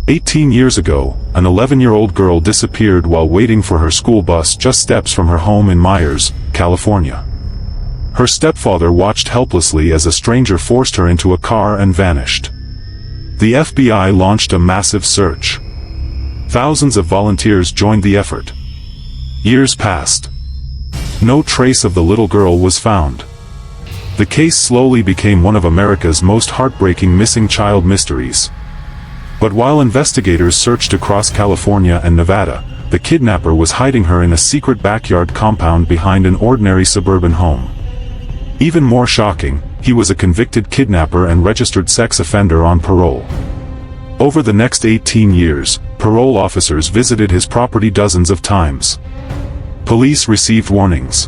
18 years ago, an 11-year-old girl disappeared while waiting for her school bus just steps from her home in Meyers, California. Her stepfather watched helplessly as a stranger forced her into a car and vanished. The FBI launched a massive search. Thousands of volunteers joined the effort. Years passed. No trace of the little girl was found. The case slowly became one of America's most heartbreaking missing child mysteries. But while investigators searched across California and Nevada, the kidnapper was hiding her in a secret backyard compound behind an ordinary suburban home. Even more shocking, he was a convicted kidnapper and registered sex offender on parole. Over the next 18 years, parole officers visited his property dozens of times. Police received warnings.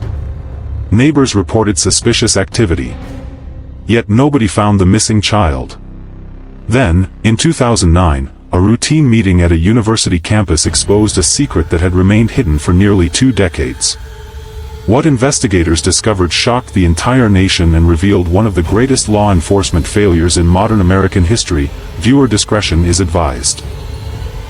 Neighbors reported suspicious activity. Yet nobody found the missing child. Then, in 2009, a routine meeting at a university campus exposed a secret that had remained hidden for nearly 2 decades. What investigators discovered shocked the entire nation and revealed one of the greatest law enforcement failures in modern American history. Viewer discretion is advised.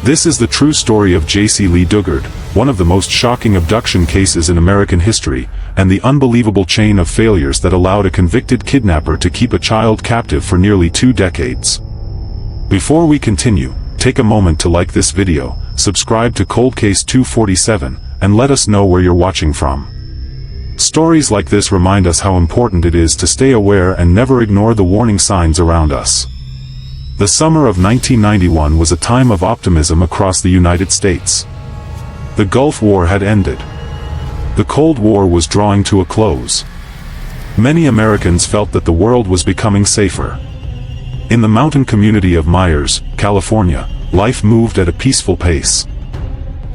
This is the true story of JAYCEE Lee Dugard, one of the most shocking abduction cases in American history, and the unbelievable chain of failures that allowed a convicted kidnapper to keep a child captive for nearly 2 decades. Before we continue, take a moment to like this video, subscribe to Cold Case 247, and let us know where you're watching from. Stories like this remind us how important it is to stay aware and never ignore the warning signs around us. The summer of 1991 was a time of optimism across the United States. The Gulf War had ended. The Cold War was drawing to a close. Many Americans felt that the world was becoming safer. In the mountain community of Meyers, California, life moved at a peaceful pace.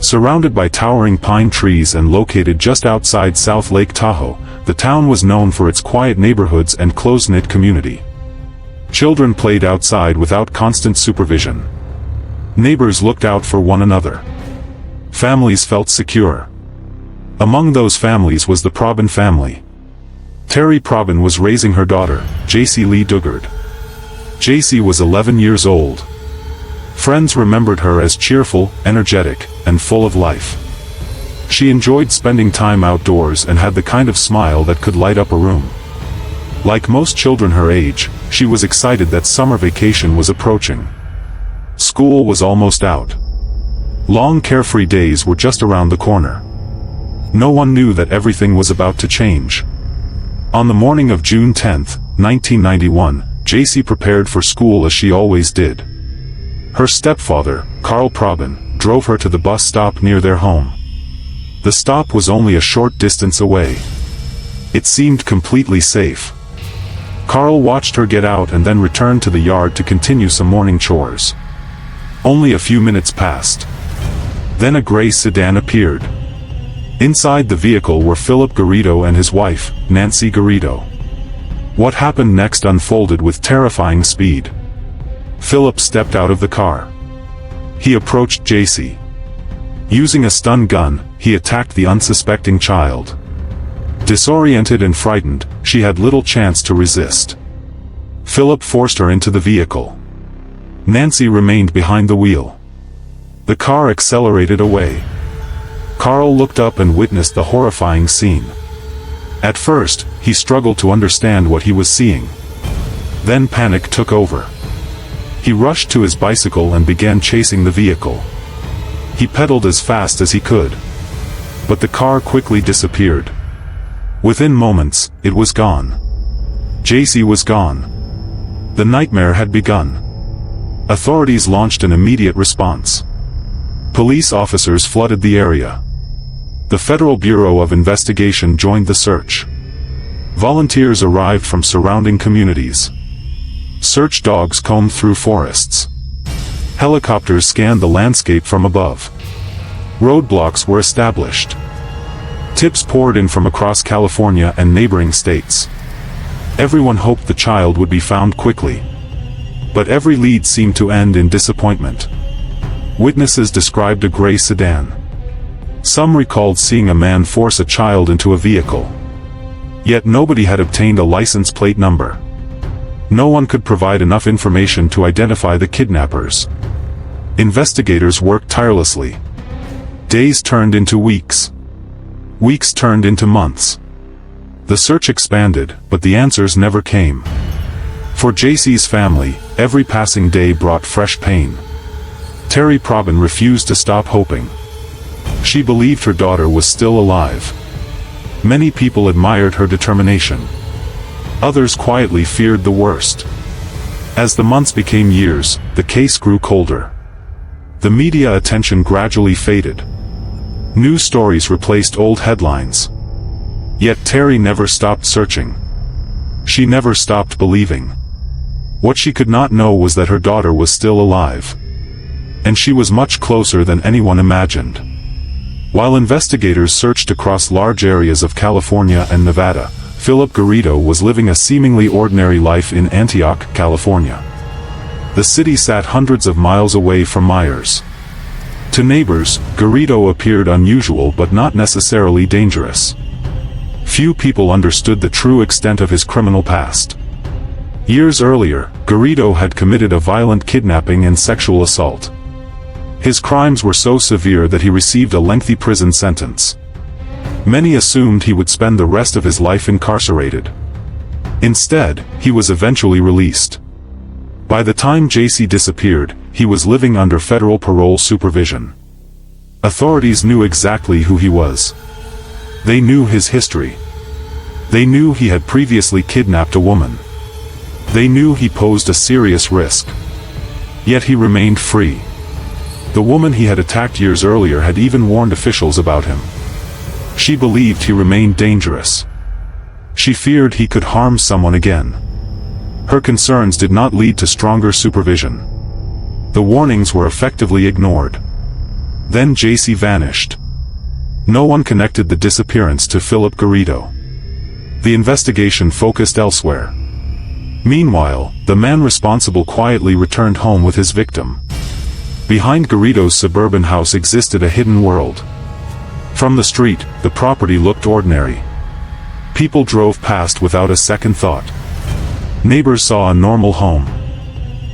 Surrounded by towering pine trees and located just outside South Lake Tahoe, the town was known for its quiet neighborhoods and close-knit community. Children played outside without constant supervision. Neighbors looked out for one another. Families felt secure. Among those families was the Probin family. Terry Probin was raising her daughter, JAYCEE Lee Dugard. JAYCEE was 11 years old. Friends remembered her as cheerful, energetic, and full of life. She enjoyed spending time outdoors and had the kind of smile that could light up a room. Like most children her age, she was excited that summer vacation was approaching. School was almost out. Long carefree days were just around the corner. No one knew that everything was about to change. On the morning of June 10, 1991, JAYCEE prepared for school as she always did. Her stepfather, Carl Probin, drove her to the bus stop near their home. The stop was only a short distance away. It seemed completely safe. Carl watched her get out and then returned to the yard to continue some morning chores. Only a few minutes passed. Then a gray sedan appeared. Inside the vehicle were Philip Garrido and his wife, Nancy Garrido. What happened next unfolded with terrifying speed. Philip stepped out of the car. He approached JAYCEE. Using a stun gun, he attacked the unsuspecting child. Disoriented and frightened, she had little chance to resist. Philip forced her into the vehicle. Nancy remained behind the wheel. The car accelerated away. Carl looked up and witnessed the horrifying scene. At first, he struggled to understand what he was seeing. Then panic took over. He rushed to his bicycle and began chasing the vehicle. He pedaled as fast as he could. But the car quickly disappeared. Within moments, it was gone. JAYCEE was gone. The nightmare had begun. Authorities launched an immediate response. Police officers flooded the area. The Federal Bureau of Investigation joined the search. Volunteers arrived from surrounding communities. Search dogs combed through forests. Helicopters scanned the landscape from above. Roadblocks were established. Tips poured in from across California and neighboring states. Everyone hoped the child would be found quickly. But every lead seemed to end in disappointment. Witnesses described a gray sedan. Some recalled seeing a man force a child into a vehicle. Yet nobody had obtained a license plate number. No one could provide enough information to identify the kidnappers. Investigators worked tirelessly. Days turned into weeks. Weeks turned into months. The search expanded, but the answers never came. For JAYCEE's family, every passing day brought fresh pain. Terry Probin refused to stop hoping. She believed her daughter was still alive. Many people admired her determination. Others quietly feared the worst. As the months became years, the case grew colder. The media attention gradually faded. News stories replaced old headlines. Yet Terry never stopped searching. She never stopped believing. What she could not know was that her daughter was still alive. And she was much closer than anyone imagined. While investigators searched across large areas of California and Nevada, Philip Garrido was living a seemingly ordinary life in Antioch, California. The city sat hundreds of miles away from Meyers. To neighbors, Garrido appeared unusual but not necessarily dangerous. Few people understood the true extent of his criminal past. Years earlier, Garrido had committed a violent kidnapping and sexual assault. His crimes were so severe that he received a lengthy prison sentence. Many assumed he would spend the rest of his life incarcerated. Instead, he was eventually released. By the time JAYCEE disappeared, he was living under federal parole supervision. Authorities knew exactly who he was. They knew his history. They knew he had previously kidnapped a woman. They knew he posed a serious risk. Yet he remained free. The woman he had attacked years earlier had even warned officials about him. She believed he remained dangerous. She feared he could harm someone again. Her concerns did not lead to stronger supervision. The warnings were effectively ignored. Then JAYCEE vanished. No one connected the disappearance to Philip Garrido. The investigation focused elsewhere. Meanwhile, the man responsible quietly returned home with his victim. Behind Garrido's suburban house existed a hidden world. From the street, the property looked ordinary. People drove past without a second thought. Neighbors saw a normal home.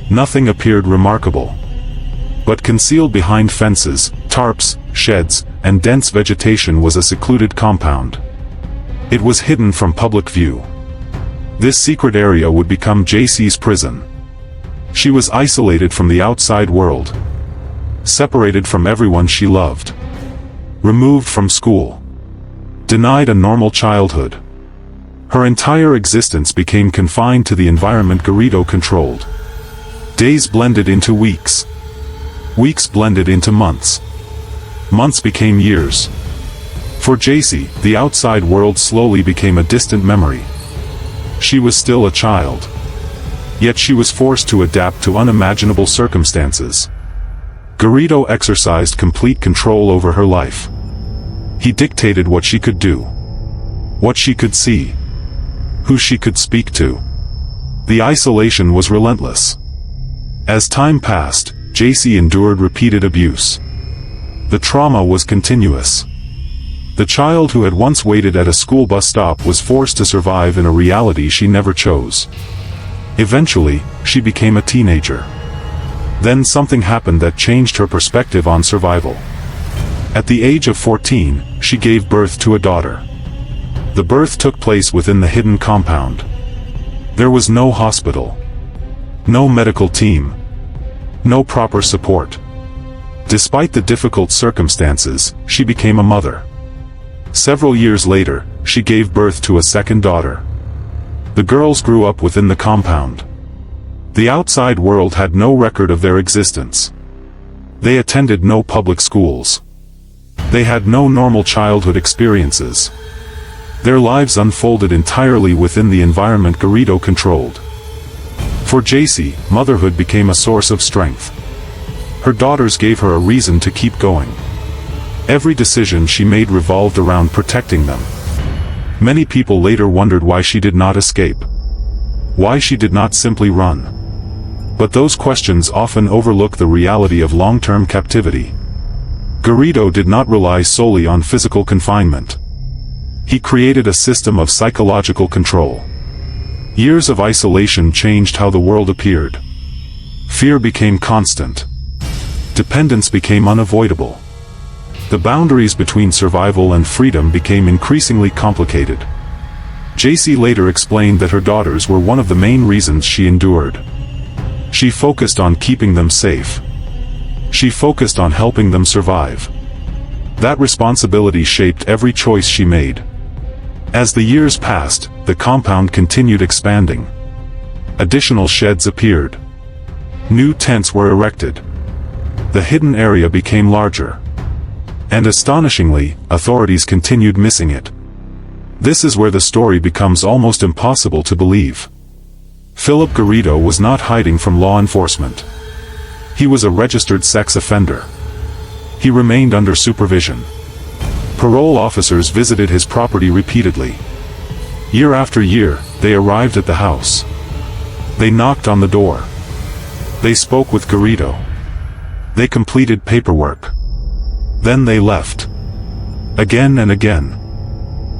Nothing appeared remarkable. But concealed behind fences, tarps, sheds, and dense vegetation was a secluded compound. It was hidden from public view. This secret area would become JAYCEE's prison. She was isolated from the outside world. Separated from everyone she loved. Removed from school. Denied a normal childhood. Her entire existence became confined to the environment Garrido controlled. Days blended into weeks. Weeks blended into months. Months became years. For JAYCEE, the outside world slowly became a distant memory. She was still a child. Yet she was forced to adapt to unimaginable circumstances. Garrido exercised complete control over her life. He dictated what she could do. What she could see. Who she could speak to. The isolation was relentless. As time passed, JAYCEE endured repeated abuse. The trauma was continuous. The child who had once waited at a school bus stop was forced to survive in a reality she never chose. Eventually, she became a teenager. Then something happened that changed her perspective on survival. At the age of 14, she gave birth to a daughter. The birth took place within the hidden compound. There was no hospital. No medical team. No proper support. Despite the difficult circumstances, she became a mother. Several years later, she gave birth to a second daughter. The girls grew up within the compound. The outside world had no record of their existence. They attended no public schools. They had no normal childhood experiences. Their lives unfolded entirely within the environment Garrido controlled. For JAYCEE, motherhood became a source of strength. Her daughters gave her a reason to keep going. Every decision she made revolved around protecting them. Many people later wondered why she did not escape. Why she did not simply run. But those questions often overlook the reality of long-term captivity. Garrido did not rely solely on physical confinement. He created a system of psychological control. Years of isolation changed how the world appeared. Fear became constant. Dependence became unavoidable. The boundaries between survival and freedom became increasingly complicated. JAYCEE later explained that her daughters were one of the main reasons she endured. She focused on keeping them safe. She focused on helping them survive. That responsibility shaped every choice she made. As the years passed, the compound continued expanding. Additional sheds appeared. New tents were erected. The hidden area became larger. And astonishingly, authorities continued missing it. This is where the story becomes almost impossible to believe. Philip Garrido was not hiding from law enforcement. He was a registered sex offender. He remained under supervision. Parole officers visited his property repeatedly. Year after year, they arrived at the house. They knocked on the door. They spoke with Garrido. They completed paperwork. Then they left. Again and again.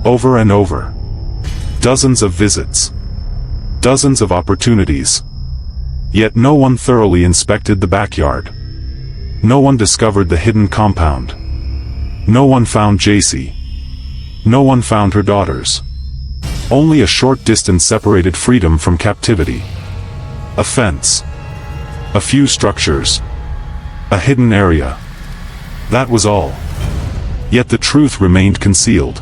Over and over. Dozens of visits. Dozens of opportunities. Yet no one thoroughly inspected the backyard. No one discovered the hidden compound. No one found JAYCEE. No one found her daughters. Only a short distance separated freedom from captivity. A fence. A few structures. A hidden area. That was all. Yet the truth remained concealed.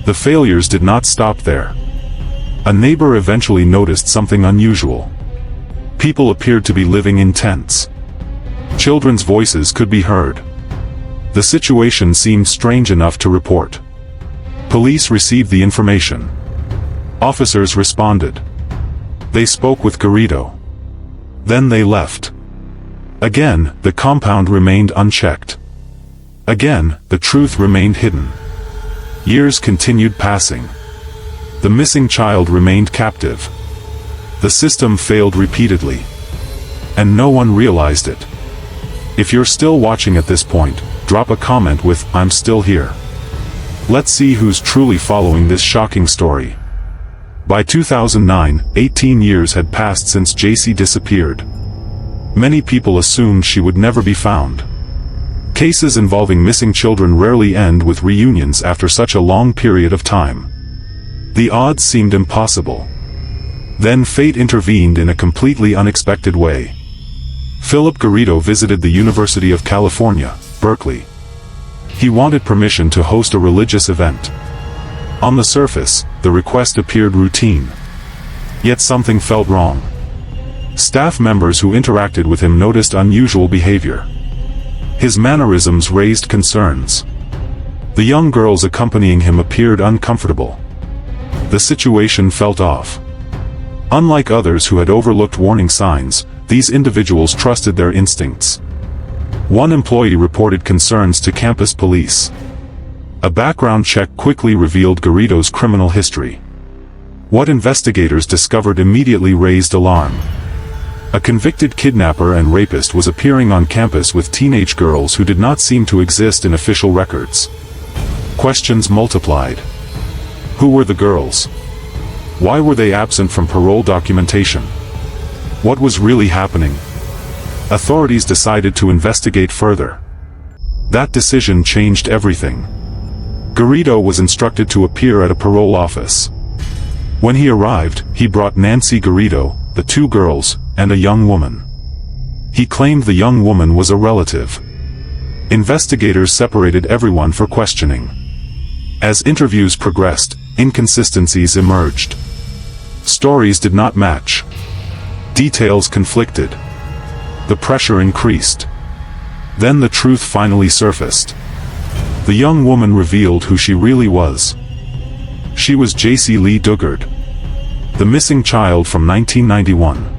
The failures did not stop there. A neighbor eventually noticed something unusual. People appeared to be living in tents. Children's voices could be heard. The situation seemed strange enough to report. Police received the information. Officers responded. They spoke with Garrido. Then they left. Again, the compound remained unchecked. Again, the truth remained hidden. Years continued passing. The missing child remained captive. The system failed repeatedly. And no one realized it. If you're still watching at this point, drop a comment with "I'm still here." Let's see who's truly following this shocking story. By 2009, 18 years had passed since JAYCEE disappeared. Many people assumed she would never be found. Cases involving missing children rarely end with reunions after such a long period of time. The odds seemed impossible. Then fate intervened in a completely unexpected way. Philip Garrido visited the University of California, Berkeley. He wanted permission to host a religious event. On the surface, the request appeared routine. Yet something felt wrong. Staff members who interacted with him noticed unusual behavior. His mannerisms raised concerns. The young girls accompanying him appeared uncomfortable. The situation felt off. Unlike others who had overlooked warning signs, these individuals trusted their instincts. One employee reported concerns to campus police. A background check quickly revealed Garrido's criminal history. What investigators discovered immediately raised alarm. A convicted kidnapper and rapist was appearing on campus with teenage girls who did not seem to exist in official records. Questions multiplied. Who were the girls? Why were they absent from parole documentation? What was really happening? Authorities decided to investigate further. That decision changed everything. Garrido was instructed to appear at a parole office. When he arrived, he brought Nancy Garrido, the two girls, and a young woman. He claimed the young woman was a relative. Investigators separated everyone for questioning. As interviews progressed, inconsistencies emerged. Stories did not match. Details conflicted. The pressure increased. Then the truth finally surfaced. The young woman revealed who she really was. She was JAYCEE Lee Dugard, the missing child from 1991.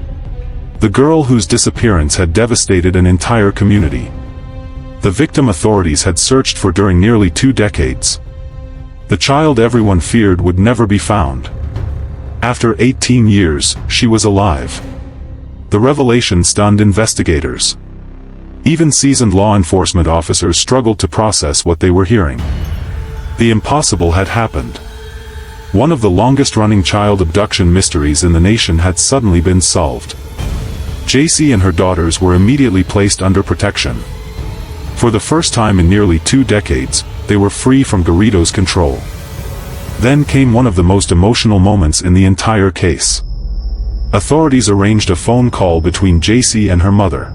The girl whose disappearance had devastated an entire community. The victim authorities had searched for during nearly 2 decades. The child everyone feared would never be found. After 18 years, she was alive. The revelation stunned investigators. Even seasoned law enforcement officers struggled to process what they were hearing. The impossible had happened. One of the longest-running child abduction mysteries in the nation had suddenly been solved. JAYCEE and her daughters were immediately placed under protection. For the first time in nearly 2 decades, they were free from Garrido's control. Then came one of the most emotional moments in the entire case. Authorities arranged a phone call between JAYCEE and her mother.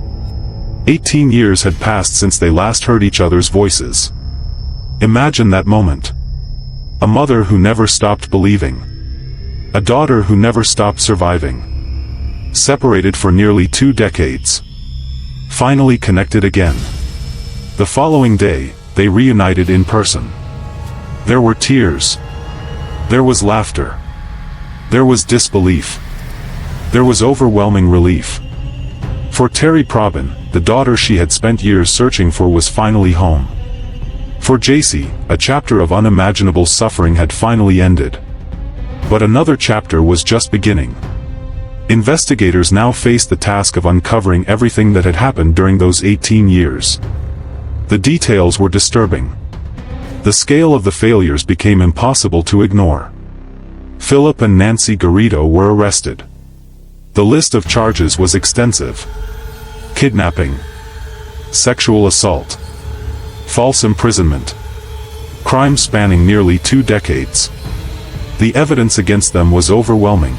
18 years had passed since they last heard each other's voices. Imagine that moment. A mother who never stopped believing. A daughter who never stopped surviving. Separated for nearly 2 decades. Finally connected again. The following day, they reunited in person. There were tears. There was laughter. There was disbelief. There was overwhelming relief. For Terry Probin, the daughter she had spent years searching for was finally home. For JAYCEE, a chapter of unimaginable suffering had finally ended. But another chapter was just beginning. Investigators now faced the task of uncovering everything that had happened during those 18 years. The details were disturbing. The scale of the failures became impossible to ignore. Philip and Nancy Garrido were arrested. The list of charges was extensive. Kidnapping, sexual assault, false imprisonment, crimes spanning nearly 2 decades. The evidence against them was overwhelming.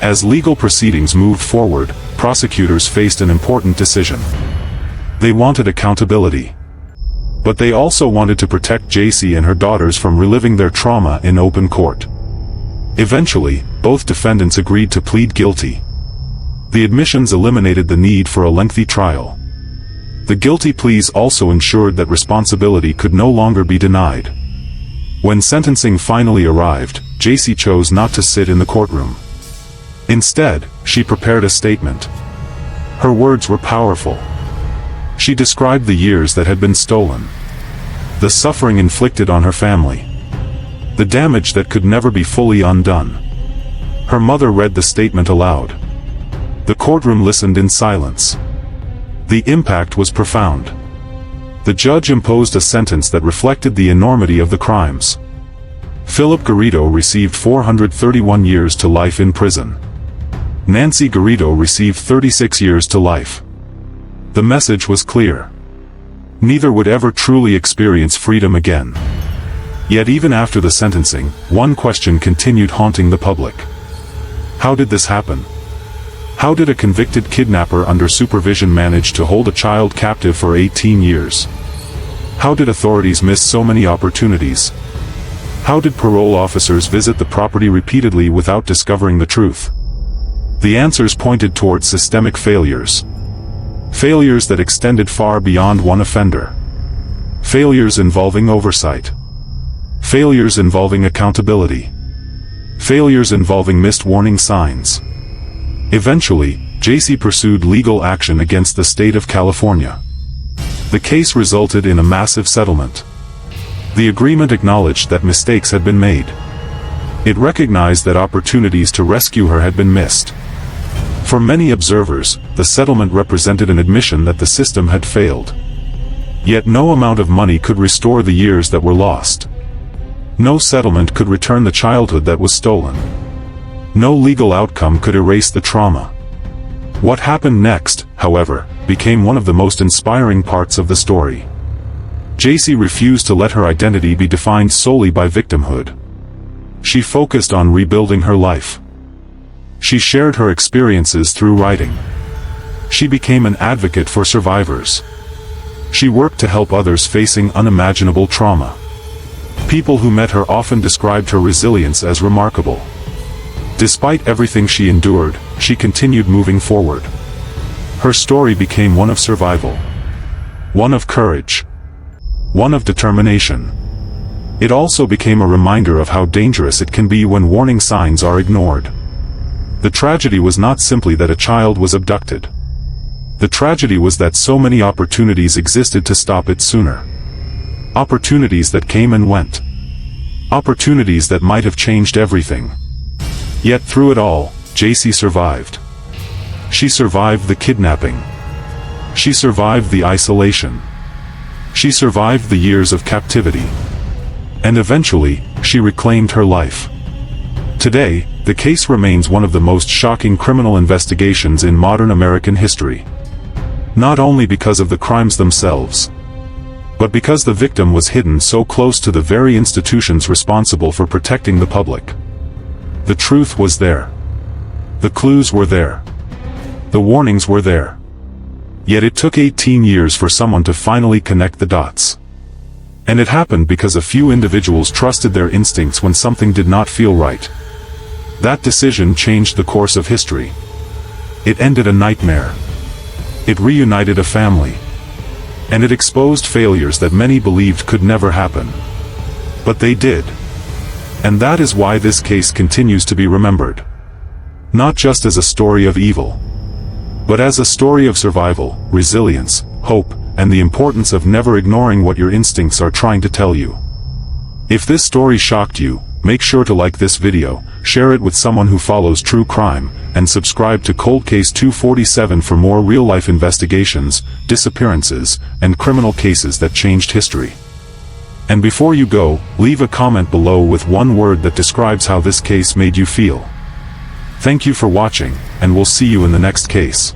As legal proceedings moved forward, prosecutors faced an important decision. They wanted accountability. But they also wanted to protect JAYCEE and her daughters from reliving their trauma in open court. Eventually, both defendants agreed to plead guilty. The admissions eliminated the need for a lengthy trial. The guilty pleas also ensured that responsibility could no longer be denied. When sentencing finally arrived, JAYCEE chose not to sit in the courtroom. Instead, she prepared a statement. Her words were powerful. She described the years that had been stolen. The suffering inflicted on her family. The damage that could never be fully undone. Her mother read the statement aloud. The courtroom listened in silence. The impact was profound. The judge imposed a sentence that reflected the enormity of the crimes. Philip Garrido received 431 years to life in prison. Nancy Garrido received 36 years to life. The message was clear. Neither would ever truly experience freedom again. Yet even after the sentencing, one question continued haunting the public. How did this happen? How did a convicted kidnapper under supervision manage to hold a child captive for 18 years? How did authorities miss so many opportunities? How did parole officers visit the property repeatedly without discovering the truth? The answers pointed toward systemic failures. Failures that extended far beyond one offender. Failures involving oversight. Failures involving accountability. Failures involving missed warning signs. Eventually, JAYCEE pursued legal action against the state of California. The case resulted in a massive settlement. The agreement acknowledged that mistakes had been made. It recognized that opportunities to rescue her had been missed. For many observers, the settlement represented an admission that the system had failed. Yet no amount of money could restore the years that were lost. No settlement could return the childhood that was stolen. No legal outcome could erase the trauma. What happened next, however, became one of the most inspiring parts of the story. JAYCEE refused to let her identity be defined solely by victimhood. She focused on rebuilding her life. She shared her experiences through writing. She became an advocate for survivors. She worked to help others facing unimaginable trauma. People who met her often described her resilience as remarkable. Despite everything she endured, she continued moving forward. Her story became one of survival. One of courage. One of determination. It also became a reminder of how dangerous it can be when warning signs are ignored. The tragedy was not simply that a child was abducted. The tragedy was that so many opportunities existed to stop it sooner. Opportunities that came and went. Opportunities that might have changed everything. Yet through it all, JAYCEE survived. She survived the kidnapping. She survived the isolation. She survived the years of captivity. And eventually, she reclaimed her life. Today, the case remains one of the most shocking criminal investigations in modern American history. Not only because of the crimes themselves, but because the victim was hidden so close to the very institutions responsible for protecting the public. The truth was there. The clues were there. The warnings were there. Yet it took 18 years for someone to finally connect the dots. And it happened because a few individuals trusted their instincts when something did not feel right. That decision changed the course of history. It ended a nightmare. It reunited a family. And it exposed failures that many believed could never happen. But they did. And that is why this case continues to be remembered. Not just as a story of evil, but as a story of survival, resilience, hope, and the importance of never ignoring what your instincts are trying to tell you. If this story shocked you, make sure to like this video, share it with someone who follows true crime, and subscribe to Cold Case 247 for more real-life investigations, disappearances, and criminal cases that changed history. And before you go, leave a comment below with one word that describes how this case made you feel. Thank you for watching, and we'll see you in the next case.